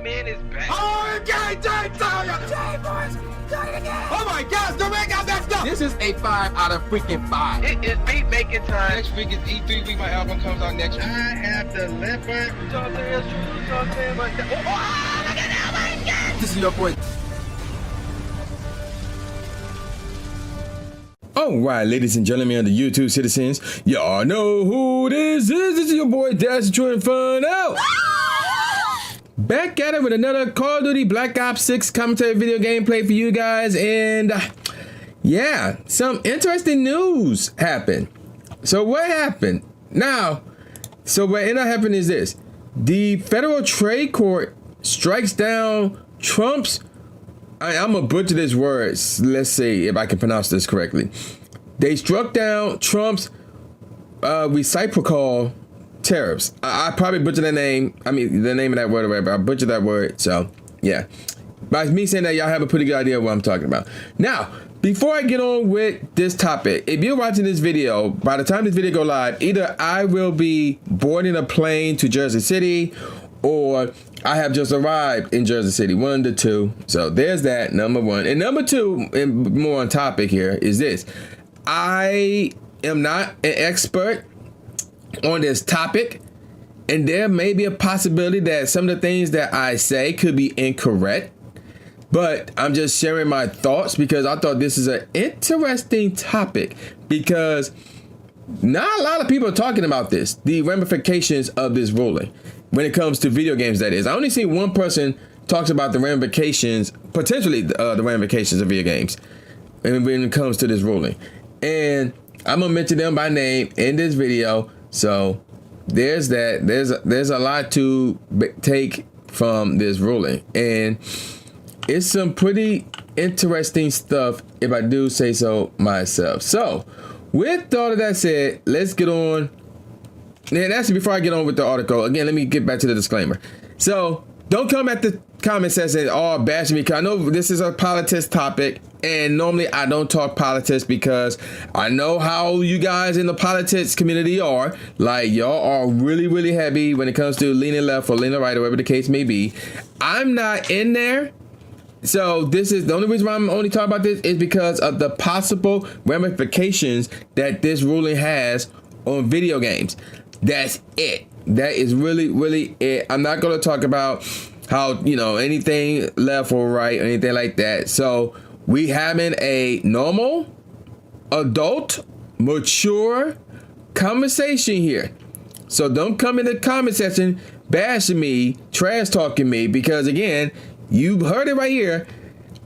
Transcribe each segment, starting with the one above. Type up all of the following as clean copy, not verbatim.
man is back. Oh, okay, boys. Oh my gosh, the man got that stuff. This is a 5 out of freaking 5. It is beat making time. Next week is E3 week. My album comes out next week. I have the leopard. This is your boy. All right, ladies and gentlemen of the YouTube citizens, y'all know who this is. This is your boy Dash True Inferno. Back at it with another Call of Duty Black Ops 6 commentary video gameplay for you guys. And yeah, some interesting news happened. So what happened? Now, so what ended up happening is this. The Federal Trade Court strikes down Trump's, I'm gonna butcher this word. Let's see if I can pronounce this correctly. They struck down Trump's reciprocal tariffs. I probably butchered that name. I mean, the name of that word or whatever. I butchered that word. So, yeah. By me saying that, y'all have a pretty good idea of what I'm talking about. Now, before I get on with this topic, if you're watching this video, by the time this video go live, either I will be boarding a plane to Jersey City or I have just arrived in Jersey City. One of the two. So there's that, number one. And number two, and more on topic here, is this. I am not an expert on this topic, and there may be a possibility that some of the things that I say could be incorrect, but I'm just sharing my thoughts because I thought this is an interesting topic because not a lot of people are talking about this, the ramifications of this ruling when it comes to video games, that is. I only see one person talks about the ramifications, potentially the ramifications of video games and when it comes to this ruling, and I'm gonna mention them by name in this video. So there's that. There's a lot to take from this ruling, and it's some pretty interesting stuff if I do say so myself. So with all of that said, let's get on. And actually, before I get on with the article, again, let me get back to the disclaimer. So don't come at the comment section all bashing me, because I know this is a politics topic, and normally I don't talk politics because I know how you guys in the politics community are. Like, y'all are really, really heavy when it comes to leaning left or leaning right, or whatever the case may be. I'm not in there. So this is the only reason why I'm only talking about this is because of the possible ramifications that this ruling has on video games. That's it. That is really, really it. I'm not going to talk about how, you know, anything left or right or anything like that. So we having a normal, adult, mature conversation here. So don't come in the comment section bashing me, trash talking me, because again, you heard it right here.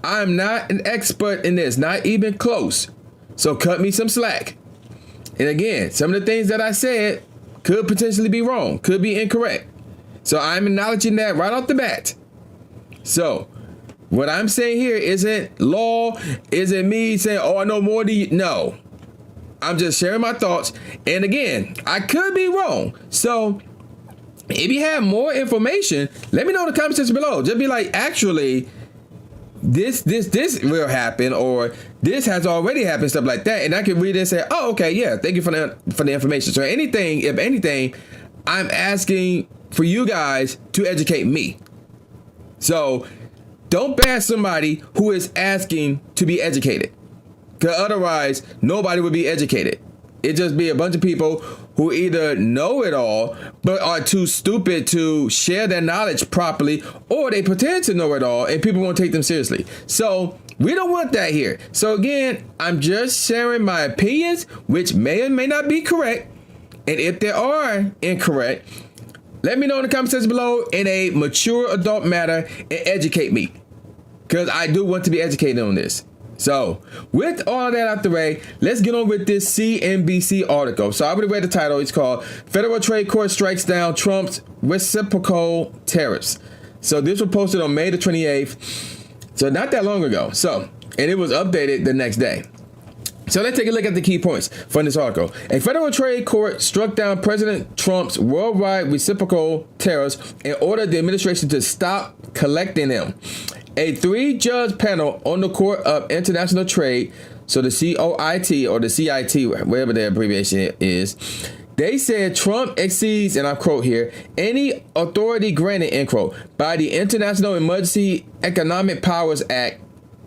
I'm not an expert in this, not even close. So cut me some slack. And again, some of the things that I said could potentially be wrong, could be incorrect. So I'm acknowledging that right off the bat. So what I'm saying here isn't law, isn't me saying, oh, I know more than you. No, I'm just sharing my thoughts. And again, I could be wrong. So if you have more information, let me know in the comment section below. Just be like, actually, this will happen, or this has already happened, stuff like that. And I can read it and say, oh, okay, yeah, thank you for the information. So anything, if anything, I'm asking for you guys to educate me. So don't bash somebody who is asking to be educated, because otherwise nobody would be educated. It just be a bunch of people who either know it all but are too stupid to share their knowledge properly, or they pretend to know it all and people won't take them seriously. So we don't want that here. So again, I'm just sharing my opinions, which may or may not be correct. And if they are incorrect, let me know in the comment section below in a mature adult manner and educate me, because I do want to be educated on this. So with all that out the way, let's get on with this CNBC article. So I already read the title. It's called Federal Trade Court Strikes Down Trump's Reciprocal Tariffs. So this was posted on May the 28th. So not that long ago. So, and it was updated the next day. So let's take a look at the key points from this article. A federal trade court struck down President Trump's worldwide reciprocal tariffs and ordered the administration to stop collecting them. A 3-judge panel on the Court of International Trade, so the COIT or the CIT, whatever the abbreviation is, They said Trump exceeds, and I quote here, any authority granted, end quote, by the International Emergency Economic Powers Act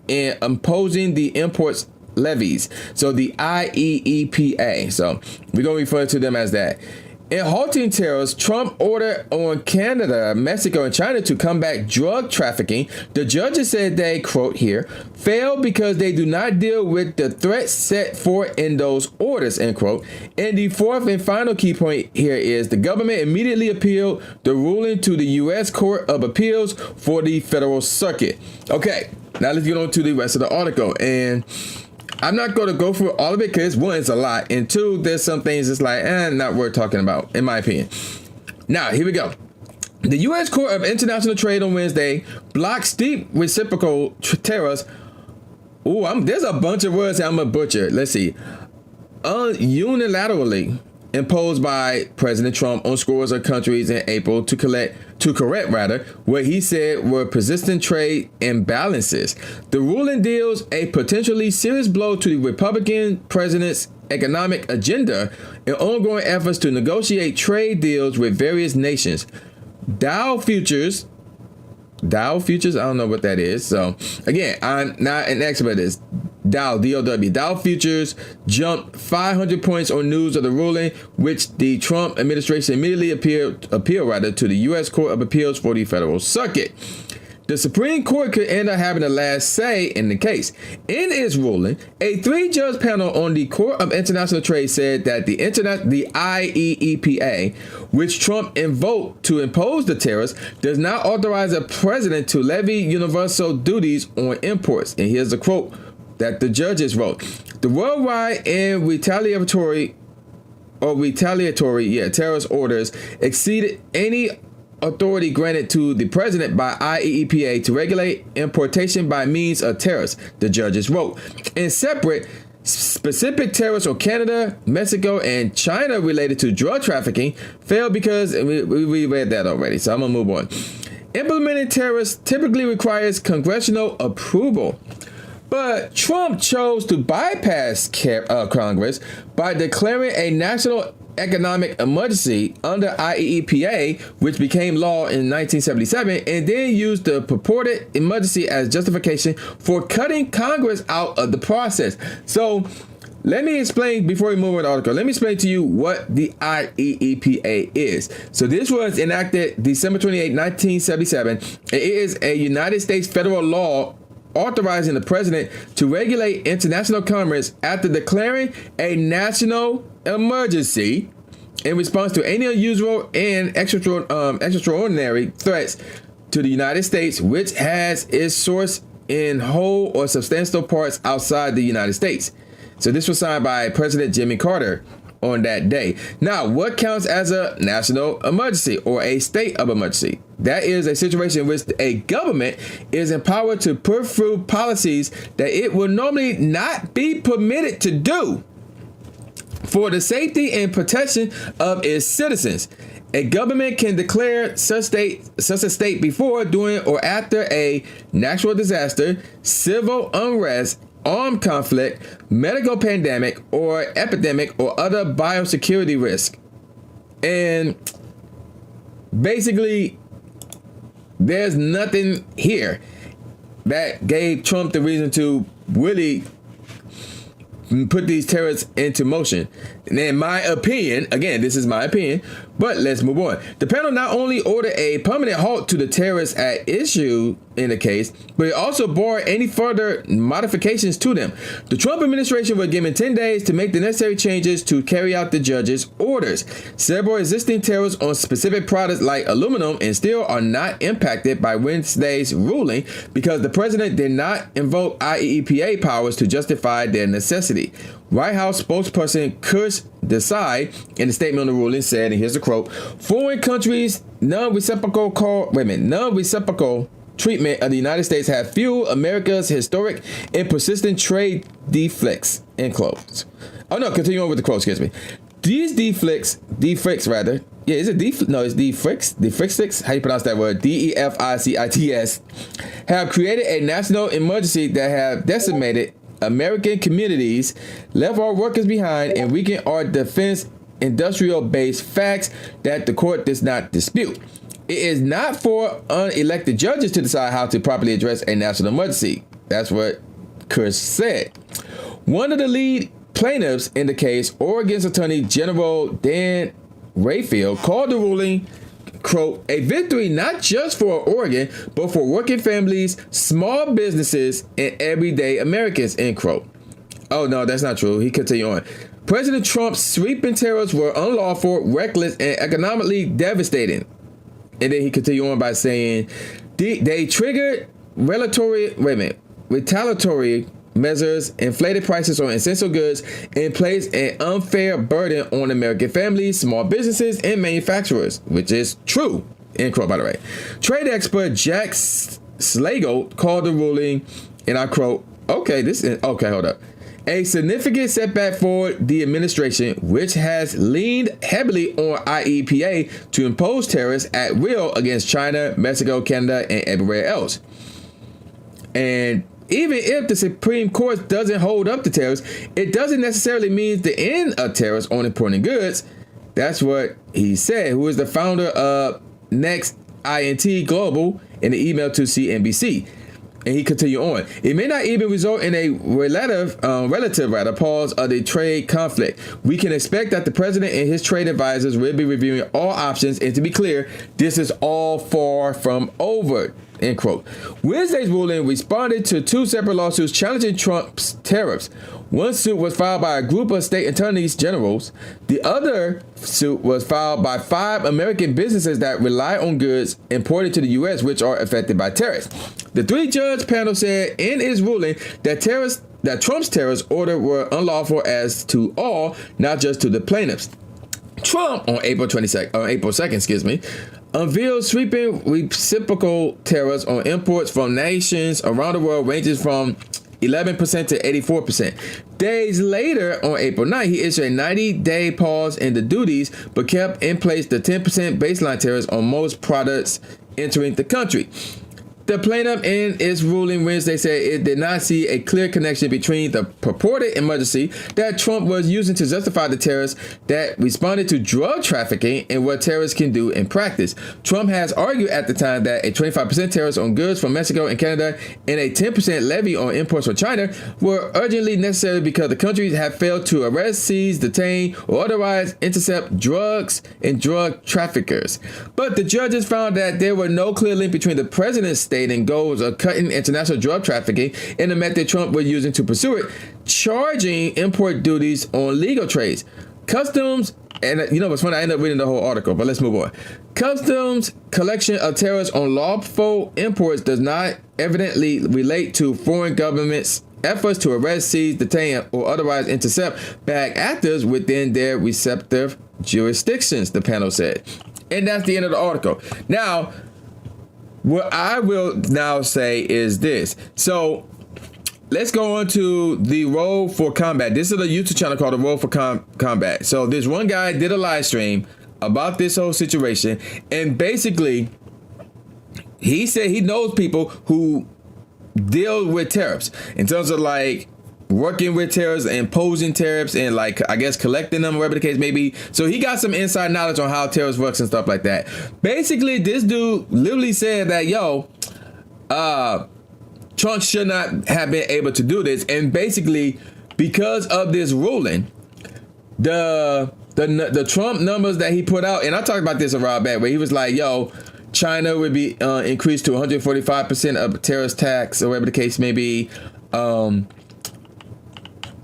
in imposing the imports levies. So the IEEPA. So we're going to refer to them as that. In halting tariffs, Trump ordered on Canada, Mexico, and China to combat drug trafficking. The judges said they, quote here, failed because they do not deal with the threats set forth in those orders, end quote. And the fourth and final key point here is the government immediately appealed the ruling to the U.S. Court of Appeals for the Federal Circuit. Okay, now let's get on to the rest of the article. And I'm not going to go through all of it because, one, it's a lot. And two, there's some things that's like, not worth talking about, in my opinion. Now, here we go. The U.S. Court of International Trade on Wednesday blocked steep reciprocal tariffs. There's a bunch of words I'm going to butcher. Let's see. Unilaterally imposed by President Trump on scores of countries in April to correct what he said were persistent trade imbalances. The ruling deals a potentially serious blow to the Republican president's economic agenda and ongoing efforts to negotiate trade deals with various nations. Dow futures, I don't know what that is. So again, I'm not an expert at this. Dow, D-O-W. Dow futures jumped 500 points on news of the ruling, which the Trump administration immediately appealed to the U.S. Court of Appeals for the Federal Circuit. The Supreme Court could end up having the last say in the case. In its ruling, a 3-judge panel on the Court of International Trade said that the IEEPA, which Trump invoked to impose the tariffs, does not authorize a president to levy universal duties on imports. And here's the quote that the judges wrote. The worldwide and retaliatory tariffs orders exceeded any authority granted to the president by IEEPA to regulate importation by means of tariffs, the judges wrote. And separate specific tariffs on Canada, Mexico, and China related to drug trafficking failed because we read that already, so I'm gonna move on. Implementing tariffs typically requires congressional approval. But Trump chose to bypass Congress by declaring a national economic emergency under IEEPA, which became law in 1977, and then used the purported emergency as justification for cutting Congress out of the process. So let me explain, before we move on to the article, let me explain to you what the IEEPA is. So this was enacted December 28, 1977. It is a United States federal law authorizing the president to regulate international commerce after declaring a national emergency in response to any unusual and extraordinary threats to the United States, which has its source in whole or substantial parts outside the United States. So this was signed by President Jimmy Carter on that day. Now, what counts as a national emergency or a state of emergency? That is a situation in which a government is empowered to put through policies that it will normally not be permitted to do for the safety and protection of its citizens. A government can declare such a state before, during, or after a natural disaster, civil unrest, armed conflict, medical pandemic, or epidemic, or other biosecurity risk. And basically, there's nothing here that gave Trump the reason to really put these tariffs into motion. And in my opinion, again, this is my opinion, but let's move on. The panel not only ordered a permanent halt to the tariffs at issue in the case, but it also barred any further modifications to them. The Trump administration was given 10 days to make the necessary changes to carry out the judge's orders. Several existing tariffs on specific products like aluminum and steel are not impacted by Wednesday's ruling because the president did not invoke IEEPA powers to justify their necessity. White House spokesperson Kush Desai in the statement on the ruling said, and here's the quote, foreign countries' non-reciprocal treatment of the United States have fueled America's historic and persistent trade deflects, end quotes. Oh no, continue on with the quote, excuse me. These deflects rather. Yeah, is it it's deflects, how you pronounce that word? DEFICITS, have created a national emergency that have decimated American communities, left our workers behind, and weakened our defense industrial-based facts that the court does not dispute. It is not for unelected judges to decide how to properly address a national emergency. That's what Chris said. One of the lead plaintiffs in the case, Oregon's Attorney General Dan Rayfield, called the ruling, quote, a victory not just for Oregon, but for working families, small businesses, and everyday Americans, end quote. Oh, no, that's not true. He continued on. President Trump's sweeping tariffs were unlawful, reckless, and economically devastating. And then he continued on by saying, they triggered retaliatory measures, inflated prices on essential goods, and placed an unfair burden on American families, small businesses, and manufacturers, which is true, end quote, by the way. Trade expert Jack Slagle called the ruling, and I quote, hold up. A significant setback for the administration, which has leaned heavily on IEPA to impose tariffs at will against China, Mexico, Canada, and everywhere else. And even if the Supreme Court doesn't hold up the tariffs, it doesn't necessarily mean the end of tariffs on imported goods. That's what he said, who is the founder of Next INT Global, in the email to CNBC. And he continued on. It may not even result in a relative pause of the trade conflict. We can expect that the president and his trade advisors will be reviewing all options. And to be clear, this is all far from over, end quote. Wednesday's ruling responded to two separate lawsuits challenging Trump's tariffs. One suit was filed by a group of state attorneys generals. The other suit was filed by 5 American businesses that rely on goods imported to the U.S., which are affected by tariffs. The 3-judge panel said in its ruling that Trump's tariffs order were unlawful as to all, not just to the plaintiffs. Trump on April 2nd, unveiled sweeping reciprocal tariffs on imports from nations around the world, ranging from 11% to 84%. Days later, on April 9th, he issued a 90-day pause in the duties, but kept in place the 10% baseline tariffs on most products entering the country. The plaintiff in its ruling Wednesday said it did not see a clear connection between the purported emergency that Trump was using to justify the tariffs that responded to drug trafficking and what terrorists can do in practice. Trump has argued at the time that a 25% tariffs on goods from Mexico and Canada and a 10% levy on imports from China were urgently necessary because the countries have failed to arrest, seize, detain, or otherwise intercept drugs and drug traffickers. But the judges found that there were no clear link between the president's stated goals of cutting international drug trafficking and the method Trump was using to pursue it, charging import duties on legal trades. Customs, and you know what's funny, I ended up reading the whole article, but let's move on. Customs collection of tariffs on lawful imports does not evidently relate to foreign governments' efforts to arrest, seize, detain, or otherwise intercept bad actors within their respective jurisdictions, the panel said. And that's the end of the article. Now, what I will now say is this. So let's go on to the Roll for Combat. This is a YouTube channel called the Roll for Combat. So this one guy did a live stream about this whole situation. And basically, he said he knows people who deal with tariffs in terms of like working with tariffs, imposing tariffs, and like, I guess, collecting them, whatever the case may be. So he got some inside knowledge on how tariffs works and stuff like that. Basically, this dude literally said that, Trump should not have been able to do this. And basically, because of this ruling, the Trump numbers that he put out, and I talked about this a while back, where he was like, China would be increased to 145% of tariff tax, or whatever the case may be.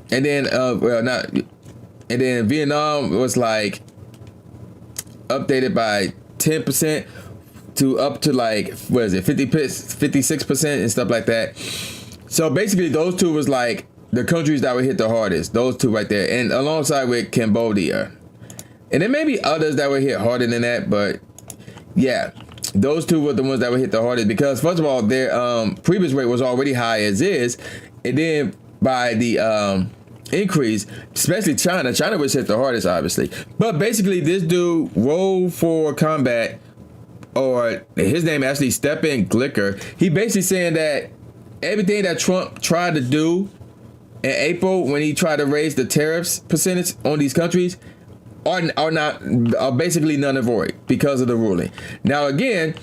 And then, Vietnam was like updated by 10% to up to like, 56% and stuff like that. So basically, those two was like the countries that were hit the hardest. Those two right there, and alongside with Cambodia, and there may be others that were hit harder than that, but yeah, those two were the ones that were hit the hardest because, first of all, their previous rate was already high as is, and then by the increase, especially China was hit the hardest, obviously. But basically, this dude, Roll for Combat, or his name actually Stephen Glicker, he basically saying that everything that Trump tried to do in April when he tried to raise the tariffs percentage on these countries, are basically none and void because of the ruling. Now again,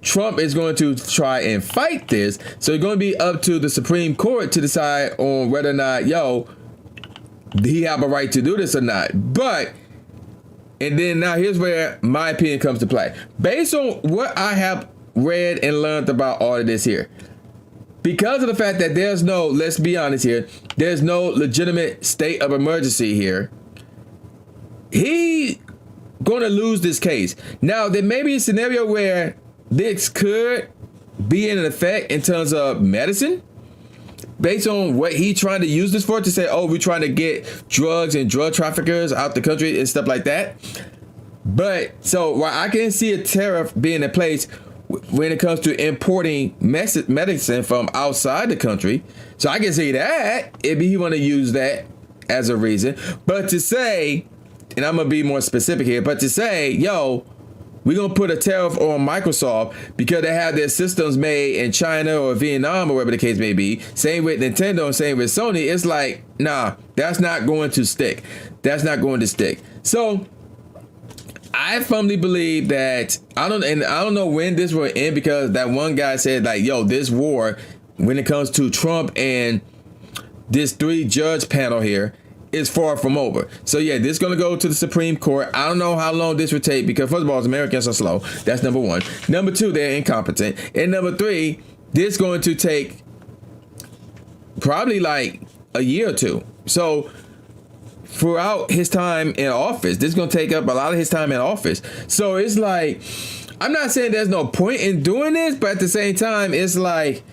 Trump is going to try and fight this, so it's going to be up to the Supreme Court to decide on whether or not he have a right to do this or not. And then now here's where my opinion comes to play. Based on what I have read and learned about all of this here, because of the fact that there's no, let's be honest here, there's no legitimate state of emergency here, he gonna lose this case. Now, there may be a scenario where this could be in effect in terms of medicine, based on what he trying to use this for, to say, oh, we're trying to get drugs and drug traffickers out the country and stuff like that. But so while I can see a tariff being in place when it comes to importing medicine from outside the country, so I can see that if he want to use that as a reason. But to say, and I'm gonna be more specific here, but to say, we're going to put a tariff on Microsoft because they have their systems made in China or Vietnam or wherever the case may be. Same with Nintendo and same with Sony. It's like, nah, that's not going to stick. That's not going to stick. So I firmly believe that, I don't know when this will end, because that one guy said like, this war, when it comes to Trump and this 3-judge panel here, is far from over. So yeah, this is going to go to the Supreme Court. I don't know how long this would take, because first of all, Americans are slow. That's number one. Number two, they're incompetent. And number three, this is going to take probably like a year or two. So throughout his time in office, this is going to take up a lot of his time in office. So it's like, I'm not saying there's no point in doing this, but at the same time, it's like,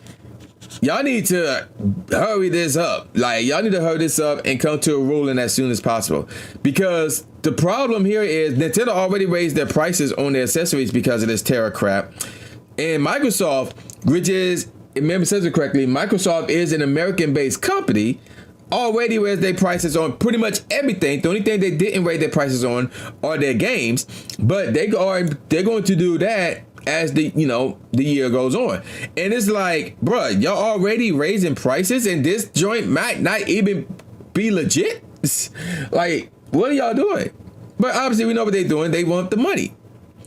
y'all need to hurry this up. Like, y'all need to hurry this up and come to a ruling as soon as possible. Because the problem here is Nintendo already raised their prices on their accessories because of this tariff crap. And Microsoft, which is, if memory serves it correctly, Microsoft is an American-based company, already raised their prices on pretty much everything. The only thing they didn't raise their prices on are their games. But they're going to do that as the year goes on. And it's like, bruh, y'all already raising prices and this joint might not even be legit. Like, what are y'all doing? But obviously we know what they're doing. They want the money.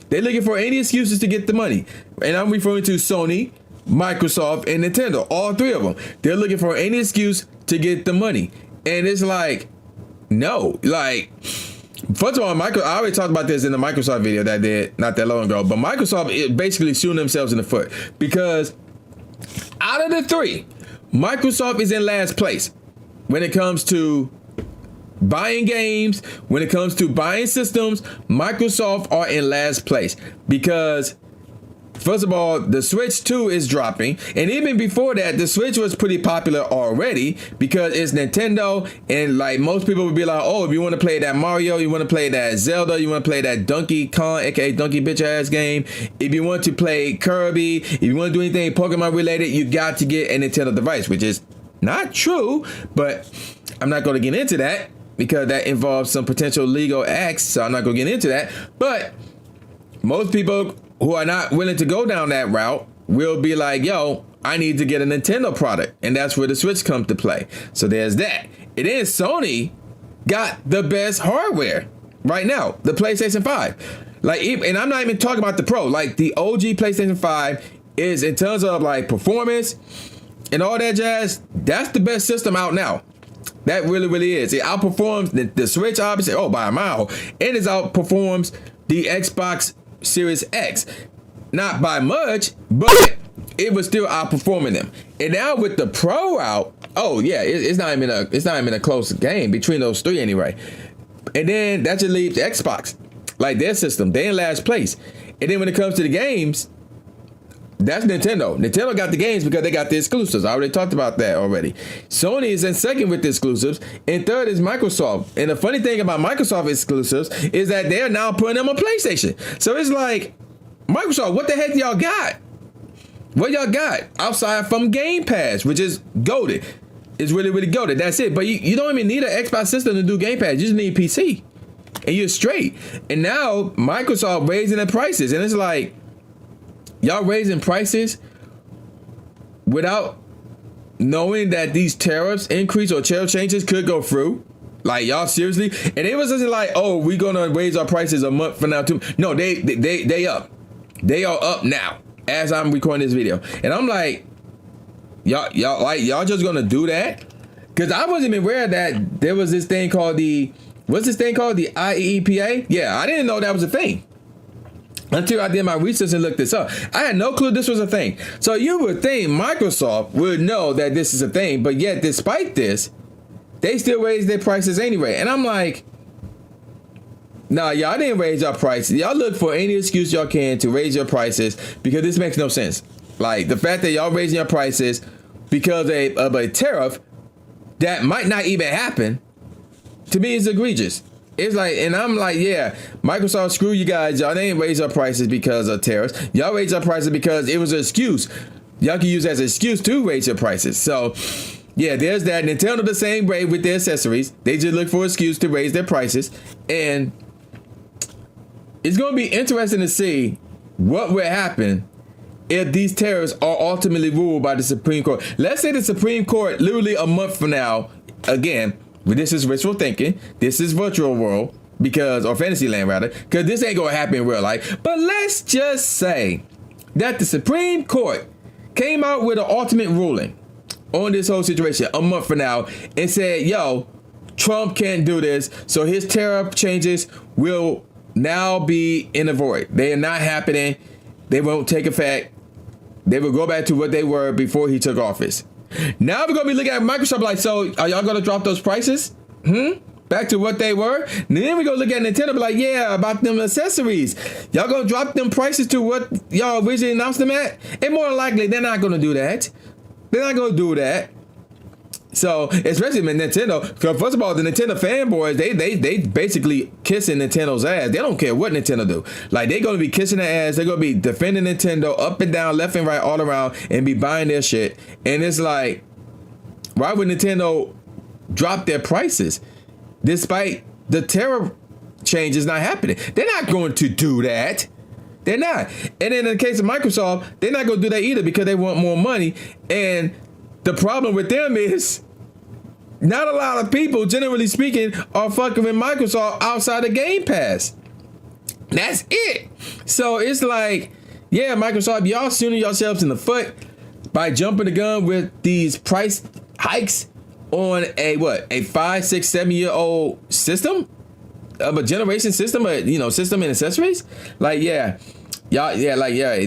They're looking for any excuses to get the money. And I'm referring to Sony, Microsoft, and Nintendo, all three of them. They're looking for any excuse to get the money. And it's like, no, like, first of all, I already talked about this in the Microsoft video that I did not that long ago, but Microsoft is basically shooting themselves in the foot, because out of the three, Microsoft is in last place when it comes to buying games, when it comes to buying systems. Microsoft are in last place because, first of all, the Switch 2 is dropping. And even before that, the Switch was pretty popular already because it's Nintendo. And like, most people would be like, oh, if you want to play that Mario, you want to play that Zelda, you want to play that Donkey Kong, aka Donkey Bitch Ass game. If you want to play Kirby, if you want to do anything Pokemon related, you got to get a Nintendo device, which is not true. But I'm not going to get into that because that involves some potential legal acts. So I'm not going to get into that. But most people who are not willing to go down that route will be like, I need to get a Nintendo product. And that's where the Switch comes to play. So there's that. And then Sony got the best hardware right now, the PlayStation 5. Like, and I'm not even talking about the Pro. Like, the OG PlayStation 5 is, in terms of like performance and all that jazz, that's the best system out now. That really, really is. It outperforms the Switch, obviously, by a mile. And it outperforms the Xbox Series X, not by much, but it was still outperforming them. And now with the Pro out, it's not even a close game between those three anyway. And then that just leaves Xbox, like their system, they in last place. And then when it comes to the games, that's Nintendo. Nintendo got the games because they got the exclusives. I already talked about that already. Sony is in second with the exclusives, and third is Microsoft. And the funny thing about Microsoft exclusives is that they're now putting them on PlayStation. So it's like, Microsoft, what the heck y'all got? What y'all got outside from Game Pass, which is goated? It's really, really goated. That's it. But you don't even need an Xbox system to do Game Pass. You just need PC, and you're straight. And now Microsoft raising the prices, and it's like, y'all raising prices without knowing that these tariffs increase or tariff changes could go through. Like, y'all seriously? And it was just like, oh, we gonna raise our prices a month from now too. No, they up. They are up now as I'm recording this video. And I'm like, y'all just gonna do that? Because I wasn't even aware that there was this thing called what's this thing called? The IEEPA? Yeah, I didn't know that was a thing until I did my research and looked this up. I had no clue this was a thing. So you would think Microsoft would know that this is a thing, but yet despite this, they still raise their prices anyway. And I'm like, nah, y'all didn't raise your prices. Y'all look for any excuse y'all can to raise your prices because this makes no sense. Like the fact that y'all raising your prices because of a tariff that might not even happen, to me is egregious. It's like, and I'm like, yeah, Microsoft, screw you guys. Y'all didn't raise your prices because of tariffs. Y'all raised your prices because it was an excuse. Y'all can use it as an excuse to raise your prices. So, yeah, there's that. Nintendo the same way with their accessories. They just look for an excuse to raise their prices. And it's going to be interesting to see what will happen if these tariffs are ultimately ruled by the Supreme Court. Let's say the Supreme Court, literally a month from now, again, this is wishful thinking. This is virtual world or fantasy land rather, because this ain't gonna happen in real life. But let's just say that the Supreme Court came out with an ultimate ruling on this whole situation a month from now and said, yo, Trump can't do this. So his tariff changes will now be in the void. They are not happening. They won't take effect. They will go back to what they were before he took office. Now we're going to be looking at Microsoft like, so are y'all going to drop those prices? Back to what they were? And then we go look at Nintendo be like, yeah, about them accessories. Y'all going to drop them prices to what y'all originally announced them at? And more than likely, they're not going to do that. They're not going to do that. So, especially with Nintendo, because first of all, the Nintendo fanboys, they basically kissing Nintendo's ass. They don't care what Nintendo do. Like, they're going to be kissing their ass. They're going to be defending Nintendo up and down, left and right, all around, and be buying their shit. And it's like, why would Nintendo drop their prices despite the tariff changes not happening? They're not going to do that. They're not. And in the case of Microsoft, they're not going to do that either because they want more money. And the problem with them is not a lot of people, generally speaking, are fucking with Microsoft outside of Game Pass. That's it. So it's like, yeah, Microsoft, y'all shooting yourselves in the foot by jumping the gun with these price hikes on a 5, 6, 7-year-old system of a generation system, system and accessories. Like, yeah, y'all,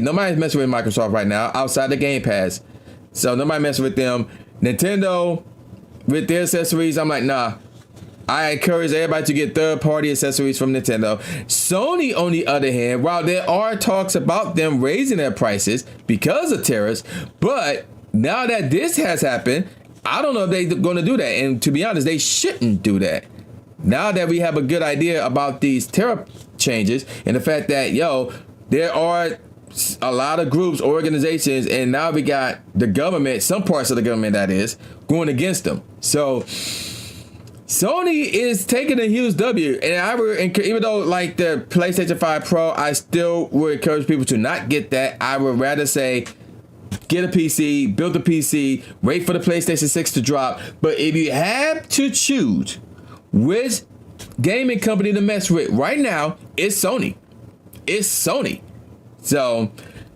nobody's messing with Microsoft right now outside the Game Pass. So nobody messing with them. Nintendo with their accessories, I'm like, nah. I encourage everybody to get third-party accessories from Nintendo. Sony, on the other hand, while there are talks about them raising their prices because of tariffs, but now that this has happened, I don't know if they're going to do that. And to be honest, they shouldn't do that. Now that we have a good idea about these tariff changes and the fact that, there are a lot of groups, organizations, and now we got the government, some parts of the government that is, going against them. So Sony is taking a huge W, and I would, even though like the PlayStation 5 Pro, I still would encourage people to not get that. I would rather say get a PC, build a PC, wait for the PlayStation 6 to drop. But if you have to choose which gaming company to mess with right now, it's Sony. It's Sony. So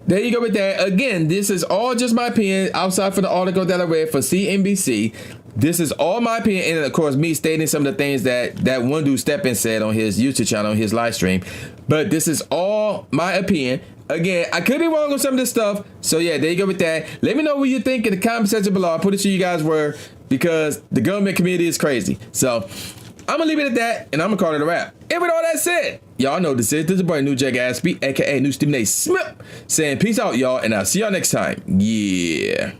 there you go with that. Again, this is all just my opinion outside for the article that I read for CNBC. This is all my opinion, and of course me stating some of the things that one dude Steppen said on his YouTube channel, his live stream. But this is all my opinion. Again, I could be wrong on some of this stuff. So yeah, there you go with that. Let me know what you think in the comment section below. I'll put it to you guys where, because the government community is crazy. So I'm gonna leave it at that, and I'm gonna call it a wrap. And with all that said, y'all know this is boy New Jack Aspie, aka New Stephen A. Smith, saying peace out, y'all, and I'll see y'all next time. Yeah.